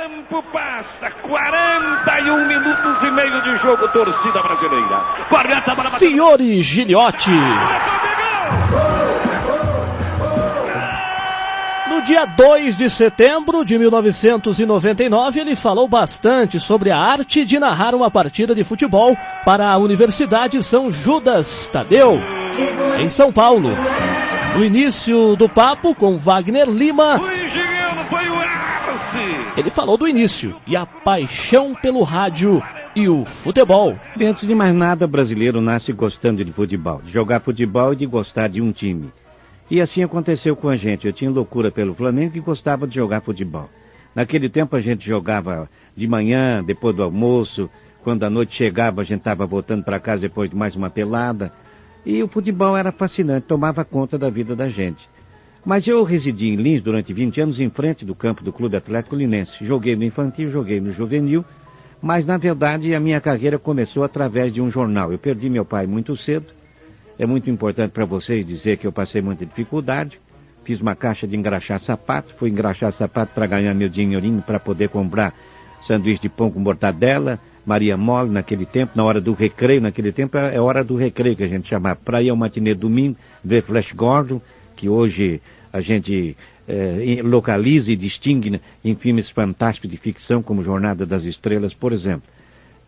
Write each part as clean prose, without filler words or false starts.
tempo passa, 41 minutos e meio de jogo, torcida brasileira. Fiore Giliotti. No dia 2 de setembro de 1999, ele falou bastante sobre a arte de narrar uma partida de futebol para a Universidade São Judas Tadeu, em São Paulo. No início do papo com Wagner Lima, ele falou do início e a paixão pelo rádio e o futebol. Antes de mais nada, o brasileiro nasce gostando de futebol, de jogar futebol e de gostar de um time. E assim aconteceu com a gente. Eu tinha loucura pelo Flamengo e gostava de jogar futebol. Naquele tempo a gente jogava de manhã, depois do almoço. Quando a noite chegava, a gente estava voltando para casa depois de mais uma pelada. E o futebol era fascinante, tomava conta da vida da gente. Mas eu residi em Lins durante 20 anos em frente do campo do Clube Atlético Linense. Joguei no infantil, joguei no juvenil. Mas na verdade a minha carreira começou através de um jornal. Eu perdi meu pai muito cedo. É muito importante para vocês dizer que eu passei muita dificuldade. Fiz uma caixa de engraxar sapato. Fui engraxar sapato para ganhar meu dinheirinho para poder comprar sanduíche de pão com mortadela, Maria Mole naquele tempo, na hora do recreio. Naquele tempo é hora do recreio que a gente chamava. Para ir ao matinê domingo, ver Flash Gordon, que hoje a gente localiza e distingue em filmes fantásticos de ficção, como Jornada das Estrelas, por exemplo.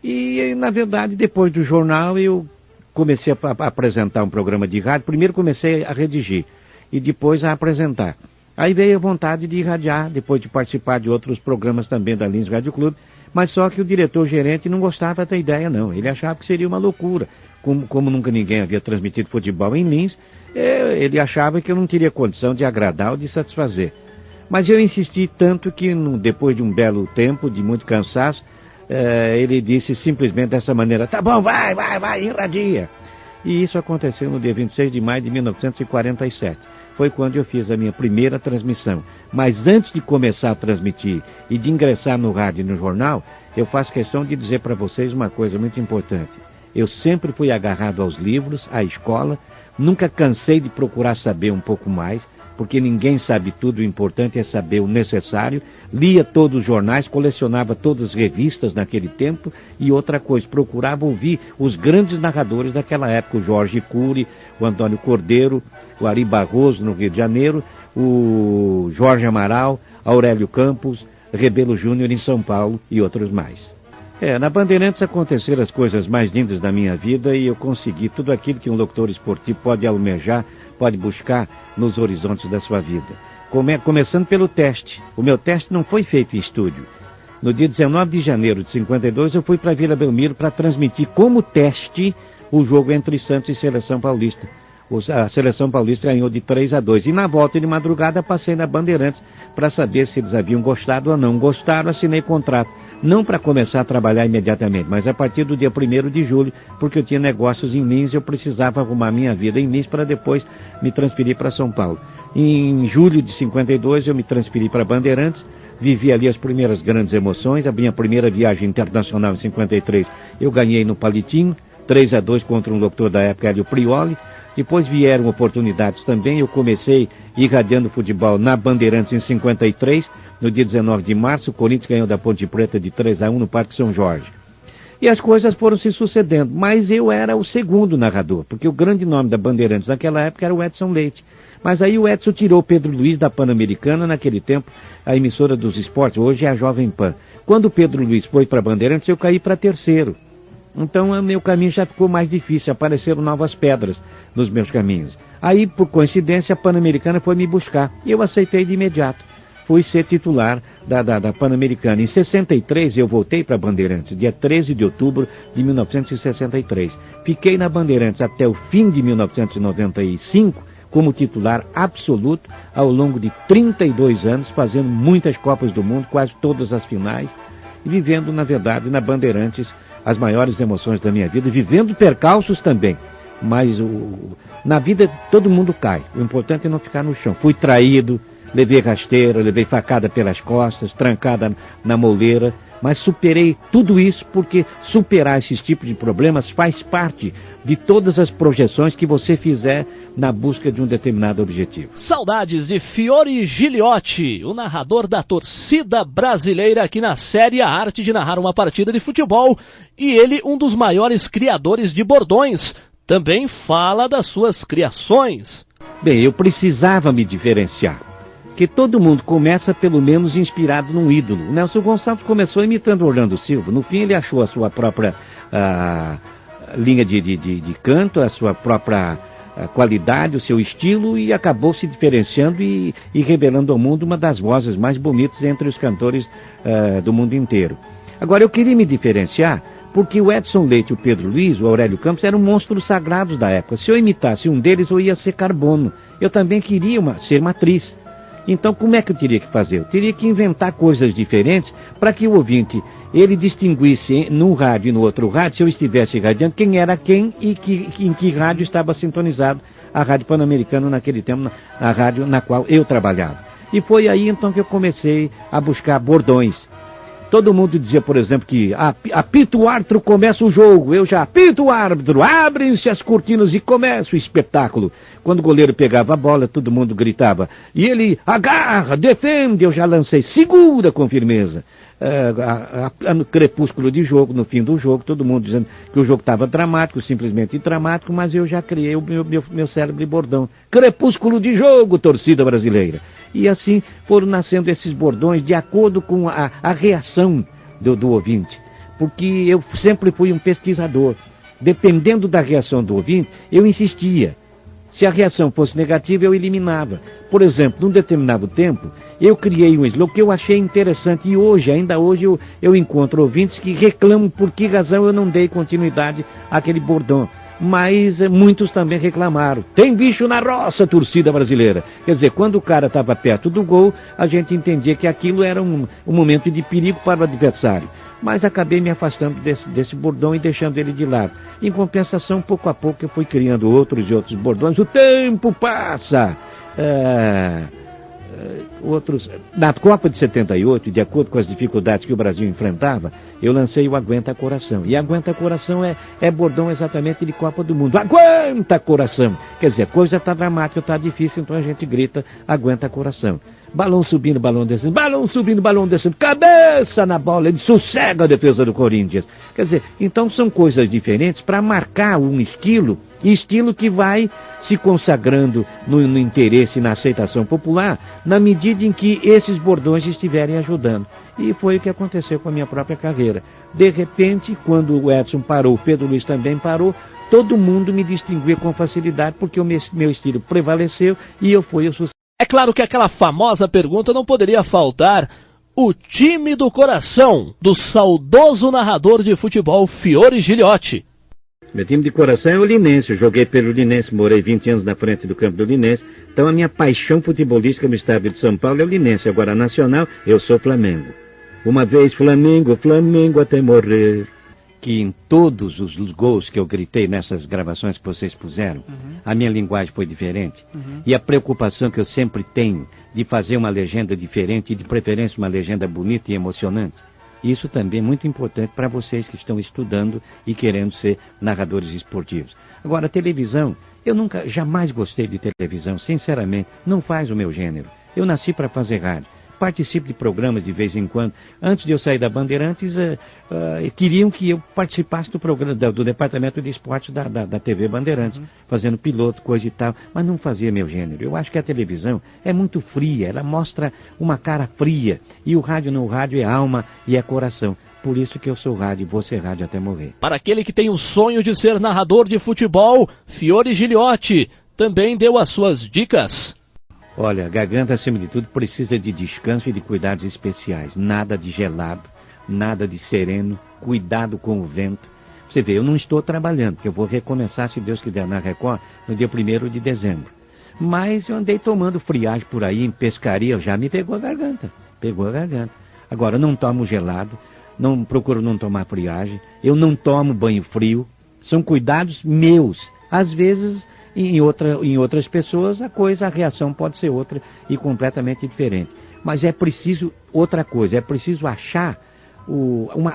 E, na verdade, depois do jornal, eu comecei a apresentar um programa de rádio. Primeiro comecei a redigir e depois a apresentar. Aí veio a vontade de irradiar, depois de participar de outros programas também da Lins Rádio Clube, mas só que o diretor-gerente não gostava da ideia, não. Ele achava que seria uma loucura. Como nunca ninguém havia transmitido futebol em Lins, ele achava que eu não teria condição de agradar ou de satisfazer. Mas eu insisti tanto que, depois de um belo tempo, de muito cansaço, ele disse simplesmente dessa maneira: tá bom, vai, irradia. E isso aconteceu no dia 26 de maio de 1947. Foi quando eu fiz a minha primeira transmissão. Mas antes de começar a transmitir e de ingressar no rádio e no jornal, eu faço questão de dizer para vocês uma coisa muito importante. Eu sempre fui agarrado aos livros, à escola, nunca cansei de procurar saber um pouco mais, porque ninguém sabe tudo, o importante é saber o necessário. Lia todos os jornais, colecionava todas as revistas naquele tempo, e outra coisa, procurava ouvir os grandes narradores daquela época, o Jorge Cury, o Antônio Cordeiro, o Ari Barroso no Rio de Janeiro, o Jorge Amaral, Aurélio Campos, Rebelo Júnior em São Paulo e outros mais. Na Bandeirantes aconteceram as coisas mais lindas da minha vida e eu consegui tudo aquilo que um locutor esportivo pode almejar, pode buscar nos horizontes da sua vida. Começando pelo teste. O meu teste não foi feito em estúdio. No dia 19 de janeiro de 52, eu fui para Vila Belmiro para transmitir como teste o jogo entre Santos e Seleção Paulista. A Seleção Paulista ganhou de 3-2. E na volta de madrugada passei na Bandeirantes para saber se eles haviam gostado ou não. Gostaram, assinei contrato. Não para começar a trabalhar imediatamente, mas a partir do dia 1º de julho, porque eu tinha negócios em Lins e eu precisava arrumar minha vida em Lins para depois me transferir para São Paulo. Em julho de 52 eu me transferi para Bandeirantes, vivi ali as primeiras grandes emoções. A minha primeira viagem internacional em 53 eu ganhei no Palitinho, 3-2 contra um locutor da época, Hélio Prioli. Depois vieram oportunidades também, eu comecei irradiando futebol na Bandeirantes em 53, no dia 19 de março, o Corinthians ganhou da Ponte Preta de 3-1 no Parque São Jorge. E as coisas foram se sucedendo, mas eu era o segundo narrador, porque o grande nome da Bandeirantes naquela época era o Edson Leite. Mas aí o Edson tirou o Pedro Luiz da Pan-Americana, naquele tempo, a emissora dos esportes, hoje é a Jovem Pan. Quando o Pedro Luiz foi para a Bandeirantes, eu caí para terceiro. Então o meu caminho já ficou mais difícil, apareceram novas pedras nos meus caminhos. Aí, por coincidência, a Pan-Americana foi me buscar, e eu aceitei de imediato. Fui ser titular da Pan-Americana. Em 63 eu voltei para Bandeirantes, dia 13 de outubro de 1963. Fiquei na Bandeirantes até o fim de 1995 como titular absoluto ao longo de 32 anos, fazendo muitas Copas do Mundo, quase todas as finais, e vivendo, na verdade, na Bandeirantes as maiores emoções da minha vida, vivendo percalços também. Mas na vida todo mundo cai, o importante é não ficar no chão. Fui traído, levei rasteira, levei facada pelas costas, trancada na moleira, mas superei tudo isso porque superar esses tipos de problemas faz parte de todas as projeções que você fizer na busca de um determinado objetivo. Saudades de Fiore Giliotti, o narrador da torcida brasileira aqui na série A Arte de Narrar uma Partida de Futebol, e ele um dos maiores criadores de bordões. Também fala das suas criações. Bem, eu precisava me diferenciar, porque todo mundo começa pelo menos inspirado num ídolo. O Nelson Gonçalves começou imitando Orlando Silva, no fim ele achou a sua própria linha de canto, a sua própria qualidade, o seu estilo, e acabou se diferenciando e revelando ao mundo uma das vozes mais bonitas entre os cantores do mundo inteiro. Agora, eu queria me diferenciar porque o Edson Leite, o Pedro Luiz, o Aurélio Campos eram monstros sagrados da época. Se eu imitasse um deles, eu ia ser Carbono. Eu também queria ser uma atriz. Então, como é que eu teria que fazer? Eu teria que inventar coisas diferentes para que o ouvinte, ele distinguisse num rádio e no outro rádio, se eu estivesse radiando, quem era quem e em que rádio estava sintonizado a Rádio Pan-Americana naquele tempo, a rádio na qual eu trabalhava. E foi aí então que eu comecei a buscar bordões. Todo mundo dizia, por exemplo, que apita o árbitro, começa o jogo. Eu já apito o árbitro, abrem-se as cortinas e começa o espetáculo. Quando o goleiro pegava a bola, todo mundo gritava. E ele agarra, defende, eu já lancei, segura com firmeza. No crepúsculo de jogo, no fim do jogo, todo mundo dizendo que o jogo estava dramático, simplesmente dramático, mas eu já criei o meu célebre bordão. Crepúsculo de jogo, torcida brasileira. E assim foram nascendo esses bordões de acordo com a reação do ouvinte. Porque eu sempre fui um pesquisador. Dependendo da reação do ouvinte, eu insistia. Se a reação fosse negativa, eu eliminava. Por exemplo, num determinado tempo, eu criei um slogan que eu achei interessante. E hoje, ainda hoje, eu encontro ouvintes que reclamam por que razão eu não dei continuidade àquele bordão. Mas muitos também reclamaram. Tem bicho na roça, torcida brasileira. Quer dizer, quando o cara estava perto do gol, a gente entendia que aquilo era um momento de perigo para o adversário. Mas acabei me afastando desse bordão e deixando ele de lado. Em compensação, pouco a pouco eu fui criando outros e outros bordões. O tempo passa! Na Copa de 78, de acordo com as dificuldades que o Brasil enfrentava, eu lancei o Aguenta Coração. E Aguenta Coração é bordão exatamente de Copa do Mundo. Aguenta Coração! Quer dizer, a coisa está dramática, está difícil, então a gente grita Aguenta Coração. Balão subindo, balão descendo, cabeça na bola, ele sossega a defesa do Corinthians. Quer dizer, então são coisas diferentes para marcar um estilo que vai se consagrando no interesse e na aceitação popular, na medida em que esses bordões estiverem ajudando. E foi o que aconteceu com a minha própria carreira. De repente, quando o Edson parou, o Pedro Luiz também parou, todo mundo me distinguia com facilidade, porque o meu estilo prevaleceu e eu fui o sucesso. É claro que aquela famosa pergunta não poderia faltar. O time do coração do saudoso narrador de futebol Fiore Giliotti. Meu time de coração é o Linense. Eu joguei pelo Linense, morei 20 anos na frente do campo do Linense. Então a minha paixão futebolística no estado de São Paulo é o Linense. Agora, nacional, eu sou Flamengo. Uma vez Flamengo, Flamengo até morrer. Que em todos os gols que eu gritei nessas gravações que vocês puseram, a minha linguagem foi diferente. E a preocupação que eu sempre tenho de fazer uma legenda diferente e de preferência uma legenda bonita e emocionante. Isso também é muito importante para vocês que estão estudando e querendo ser narradores esportivos. Agora, a televisão, eu jamais gostei de televisão, sinceramente, não faz o meu gênero. Eu nasci para fazer rádio. Participo de programas de vez em quando. Antes de eu sair da Bandeirantes, queriam que eu participasse do programa, do departamento de esportes da TV Bandeirantes, fazendo piloto, coisa e tal, mas não fazia meu gênero. Eu acho que a televisão é muito fria, ela mostra uma cara fria, e o rádio não, o rádio é alma e é coração. Por isso que eu sou rádio e vou ser rádio até morrer. Para aquele que tem o sonho de ser narrador de futebol, Fiore Giliotti também deu as suas dicas. Olha, a garganta, acima de tudo, precisa de descanso e de cuidados especiais. Nada de gelado, nada de sereno, cuidado com o vento. Você vê, eu não estou trabalhando, porque eu vou recomeçar, se Deus quiser, na Record, no dia 1º de dezembro. Mas eu andei tomando friagem por aí, em pescaria, já me pegou a garganta. Agora, eu não tomo gelado, procuro não tomar friagem, eu não tomo banho frio. São cuidados meus. Às vezes, Em outras pessoas a reação pode ser outra e completamente diferente. Mas é preciso outra coisa, é preciso achar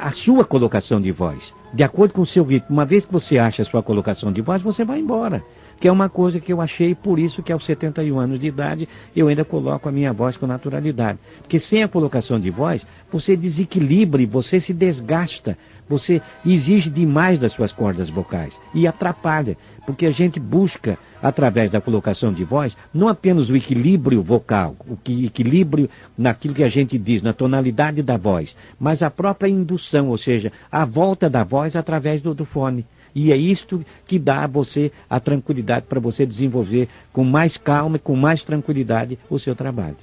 a sua colocação de voz, de acordo com o seu ritmo. Uma vez que você acha a sua colocação de voz, você vai embora. Que é uma coisa que eu achei, por isso que aos 71 anos de idade eu ainda coloco a minha voz com naturalidade. Porque sem a colocação de voz, você desequilibra, você se desgasta, você exige demais das suas cordas vocais e atrapalha. Porque a gente busca, através da colocação de voz, não apenas o equilíbrio vocal, o equilíbrio naquilo que a gente diz, na tonalidade da voz, mas a própria indução, ou seja, a volta da voz através do fone. E é isto que dá a você a tranquilidade para você desenvolver com mais calma e com mais tranquilidade o seu trabalho.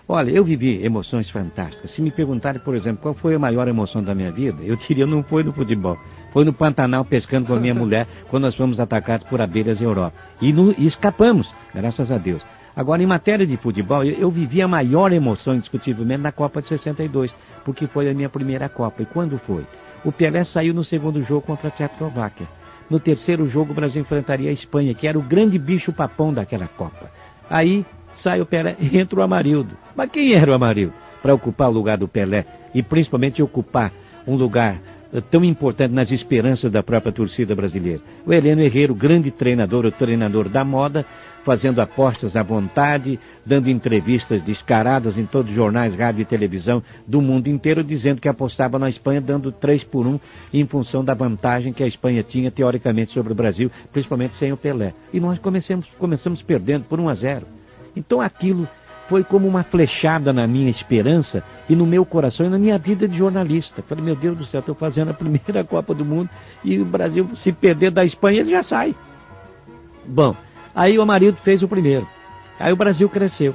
Olha, eu vivi emoções fantásticas. Se me perguntarem, por exemplo, qual foi a maior emoção da minha vida, eu diria não foi no futebol. Foi no Pantanal pescando com a minha mulher quando nós fomos atacados por abelhas na Europa. E escapamos, graças a Deus. Agora, em matéria de futebol, eu vivi a maior emoção, indiscutivelmente, na Copa de 62, porque foi a minha primeira Copa. E quando foi? O Pelé saiu no segundo jogo contra a Tchecoslováquia. No terceiro jogo, o Brasil enfrentaria a Espanha, que era o grande bicho-papão daquela Copa. Aí, sai o Pelé e entra o Amarildo. Mas quem era o Amarildo? Para ocupar o lugar do Pelé e principalmente ocupar um lugar tão importante nas esperanças da própria torcida brasileira. O Heleno Herrero, grande treinador, o treinador da moda, fazendo apostas à vontade, dando entrevistas descaradas em todos os jornais, rádio e televisão do mundo inteiro, dizendo que apostava na Espanha, dando 3-1 em função da vantagem que a Espanha tinha, teoricamente, sobre o Brasil, principalmente sem o Pelé. E nós começamos perdendo por 1-0. Então aquilo foi como uma flechada na minha esperança e no meu coração e na minha vida de jornalista. Falei, meu Deus do céu, estou fazendo a primeira Copa do Mundo e o Brasil, se perder da Espanha, ele já sai. Bom, aí o Amarildo fez o primeiro. Aí o Brasil cresceu.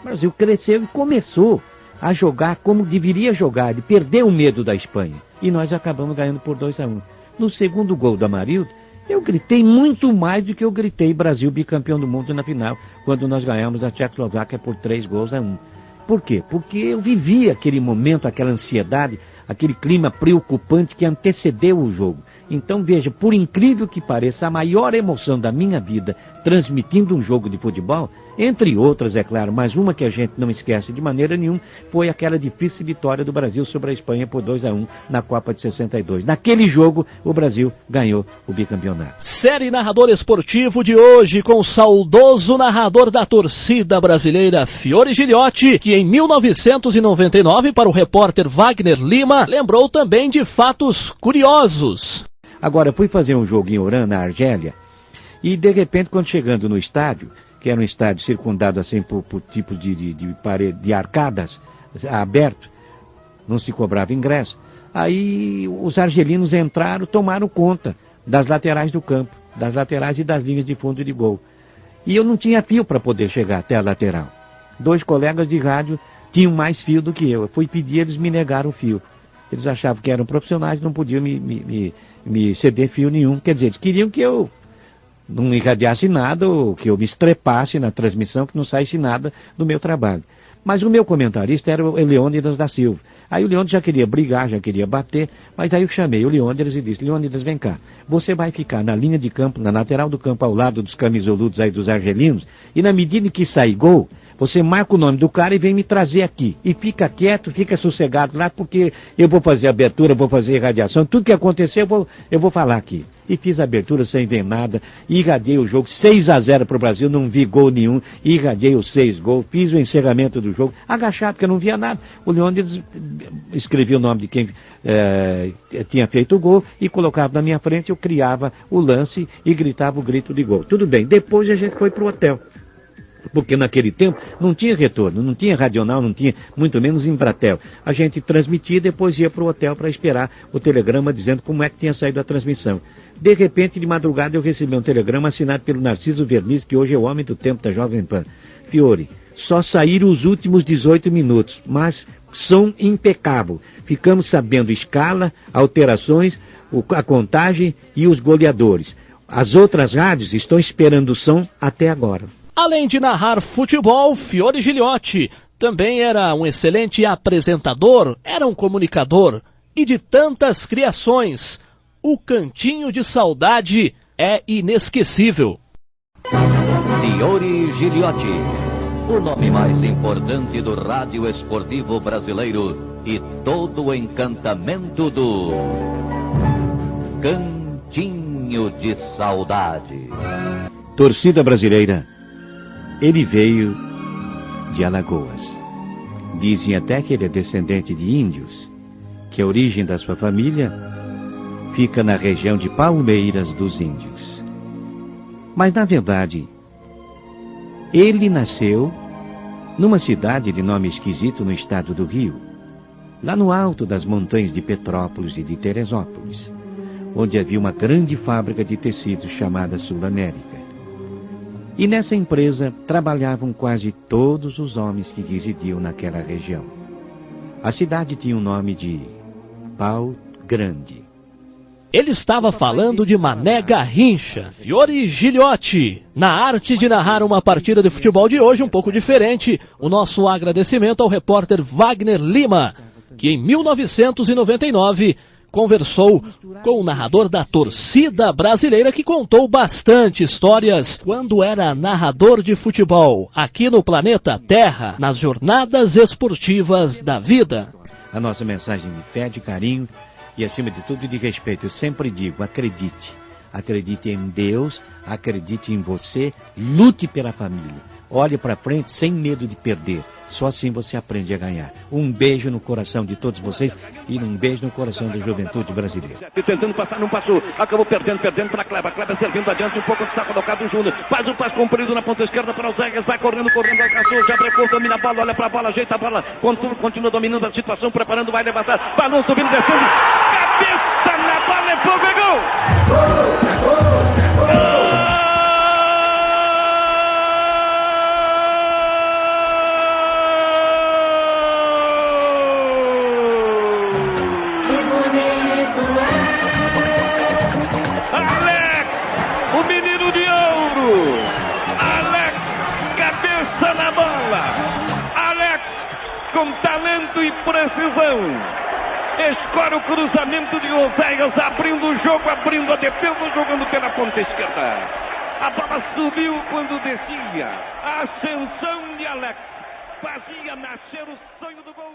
O Brasil cresceu e começou a jogar como deveria jogar, de perder o medo da Espanha. E nós acabamos ganhando por 2-1. No segundo gol do Amarildo, eu gritei muito mais do que eu gritei Brasil bicampeão do mundo na final, quando nós ganhamos a Tchecoslováquia por 3-1. Por quê? Porque eu vivi aquele momento, aquela ansiedade, aquele clima preocupante que antecedeu o jogo. Então veja, por incrível que pareça, a maior emoção da minha vida transmitindo um jogo de futebol, entre outras, é claro, mas uma que a gente não esquece de maneira nenhuma, foi aquela difícil vitória do Brasil sobre a Espanha por 2-1 na Copa de 62. Naquele jogo, o Brasil ganhou o bicampeonato. Série Narrador Esportivo de hoje com o saudoso narrador da torcida brasileira, Fiore Giliotti, que em 1999, para o repórter Wagner Lima, lembrou também de fatos curiosos. Agora, fui fazer um jogo em Oran, na Argélia, e de repente, quando chegando no estádio, que era um estádio circundado assim por tipos de parede, de arcadas, aberto, não se cobrava ingresso, aí os argelinos entraram, tomaram conta das laterais do campo, das laterais e das linhas de fundo de gol. E eu não tinha fio para poder chegar até a lateral. 2 colegas de rádio tinham mais fio do que eu. Eu fui pedir, eles me negaram o fio. Eles achavam que eram profissionais, não podiam me ceder fio nenhum. Quer dizer, eles queriam que eu não irradiasse nada, ou que eu me estrepasse na transmissão, que não saísse nada do meu trabalho. Mas o meu comentarista era o Leônidas da Silva. Aí o Leônidas já queria brigar, já queria bater, mas aí eu chamei o Leônidas e disse, Leônidas, vem cá, você vai ficar na linha de campo, na lateral do campo, ao lado dos camisoludos aí dos argelinos, e na medida em que sair gol, você marca o nome do cara e vem me trazer aqui. E fica quieto, fica sossegado lá, porque eu vou fazer abertura, vou fazer irradiação. Tudo que acontecer, eu vou falar aqui. E fiz a abertura sem ver nada, irradiei o jogo, 6-0 para o Brasil, não vi gol nenhum, irradiei os 6 gols, fiz o encerramento do jogo, agachado, porque eu não via nada. O Leônidas escrevia o nome de quem tinha feito o gol e colocava na minha frente, eu criava o lance e gritava o grito de gol. Tudo bem, depois a gente foi para o hotel. Porque naquele tempo não tinha retorno, não tinha radional, não tinha, muito menos Embratel. A gente transmitia e depois ia para o hotel para esperar o telegrama dizendo como é que tinha saído a transmissão. De repente, de madrugada, eu recebi um telegrama assinado pelo Narciso Verniz, que hoje é o homem do tempo da Jovem Pan. Fiore, só saíram os últimos 18 minutos, mas som impecável. Ficamos sabendo escala, alterações, a contagem e os goleadores. As outras rádios estão esperando o som até agora. Além de narrar futebol, Fiore Giliotti também era um excelente apresentador, era um comunicador e de tantas criações. O Cantinho de Saudade é inesquecível. Fiore Giliotti, o nome mais importante do rádio esportivo brasileiro e todo o encantamento do Cantinho de Saudade. Torcida brasileira, ele veio de Alagoas. Dizem até que ele é descendente de índios, que a origem da sua família fica na região de Palmeiras dos Índios. Mas, na verdade, ele nasceu numa cidade de nome esquisito no estado do Rio, lá no alto das montanhas de Petrópolis e de Teresópolis, onde havia uma grande fábrica de tecidos chamada Sul América. E nessa empresa trabalhavam quase todos os homens que residiam naquela região. A cidade tinha o nome de Pau Grande. Ele estava falando de Mané Garrincha, Fiore Giliotti. Na arte de narrar uma partida de futebol de hoje um pouco diferente, o nosso agradecimento ao repórter Wagner Lima, que em 1999 conversou com o narrador da torcida brasileira, que contou bastante histórias quando era narrador de futebol aqui no planeta Terra, nas jornadas esportivas da vida. A nossa mensagem de fé, de carinho e, acima de tudo, de respeito. Eu sempre digo, acredite. Acredite em Deus, acredite em você, lute pela família. Olhe para frente sem medo de perder. Só assim você aprende a ganhar. Um beijo no coração de todos vocês e um beijo no coração da juventude brasileira. Tentando passar, não passou. Acabou perdendo para Kleber. Kleber servindo adiante, um pouco está colocado o Júnior. Faz um passe comprido na ponta esquerda para o Zegas. Vai correndo, alcançou. Já brecou, domina a bola, olha para a bola, ajeita a bola. Continua dominando a situação, preparando, vai levantar. Balão subindo, descendo. Cabeça na bola, é fogo, é gol! O menino de ouro, Alex, cabeça na bola, Alex com talento e precisão, escora o cruzamento de Oséias, abrindo o jogo, abrindo a defesa, jogando pela ponta esquerda. A bola subiu quando descia, a ascensão de Alex fazia nascer o sonho do gol.